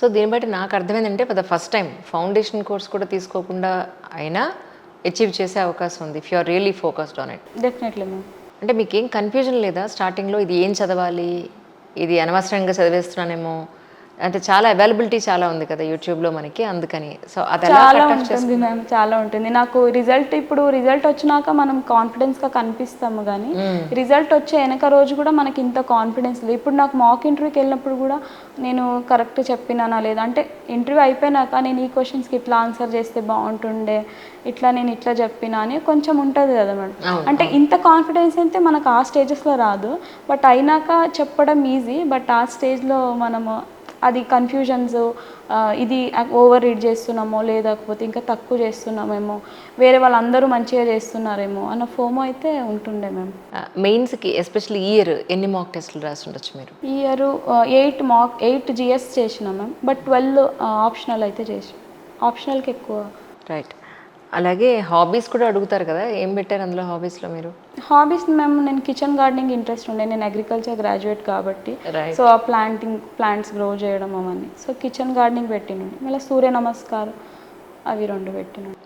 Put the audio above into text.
So దీన్ని బట్టి నాకు అర్థమైందంటే for the first time foundation course కూడా తీసుకోకుండా అయినా అచీవ్ చేసే అవకాశం ఉంది if you are really focused on it. Definitely ma'am. అంటే మీకేం కన్ఫ్యూజన్ లేదా స్టార్టింగ్లో ఇది ఏం చదవాలి, ఇది అనవసరంగా చదివేస్తున్నానేమో, అంటే చాలా అవైలబిలిటీ చాలా ఉంది కదా యూట్యూబ్లో మనకి, అందుకని సో అది ఎలా చాలా కట్ ఆఫ్ ఉంటుంది మ్యామ్, చాలా ఉంటుంది. నాకు రిజల్ట్ వచ్చినాక మనం కాన్ఫిడెన్స్గా కనిపిస్తాము, కానీ రిజల్ట్ వచ్చే వెనక రోజు కూడా మనకి ఇంత కాన్ఫిడెన్స్ లేదు. ఇప్పుడు నాకు మాక్ ఇంటర్వ్యూకి వెళ్ళినప్పుడు కూడా నేను కరెక్ట్ చెప్పినానా లేదా, అంటే ఇంటర్వ్యూ అయిపోయినాక నేను ఈ క్వశ్చన్స్కి ఇట్లా ఆన్సర్ చేస్తే బాగుంటుండే, ఇట్లా నేను ఇట్లా చెప్పినా అని కొంచెం ఉంటుంది కదా మేడం. అంటే ఇంత కాన్ఫిడెన్స్ అయితే మనకు ఆ స్టేజెస్లో రాదు, బట్ అయినాక చెప్పడం ఈజీ. బట్ ఆ స్టేజ్లో మనము అది కన్ఫ్యూజన్స్, ఇది ఓవర్ రీడ్ చేస్తున్నామో లేకపోతే ఇంకా తక్కువ చేస్తున్నామేమో, వేరే వాళ్ళందరూ మంచిగా చేస్తున్నారేమో అన్న ఫోమో అయితే ఉంటుండే మేము. మెయిన్స్కి ఎస్పెషల్లీ ఈ ఇయర్ ఎన్ని మాక్ టెస్ట్లు రాసి ఉండొచ్చు మీరు? ఈ ఇయర్ 8 జిఎస్ చేసినాం మ్యామ్, బట్ 12 ఆప్షనల్ అయితే చేసి, ఆప్షనల్కి ఎక్కువ. రైట్. అలాగే హాబీస్ కూడా అడుగుతారు కదా, ఏం పెట్టారు అందులో హాబీస్లో మీరు? హాబీస్ మేము, నేను కిచెన్ గార్డెనింగ్ ఇంట్రెస్ట్ ఉండే, నేను అగ్రికల్చర్ గ్రాడ్యుయేట్ కాబట్టి. సో ఆ ప్లాంట్స్ గ్రో చేయడం అవన్నీ, సో కిచెన్ గార్డెనింగ్ పెట్టినండి. మళ్ళీ సూర్య నమస్కారం అవి 2 పెట్టినండి.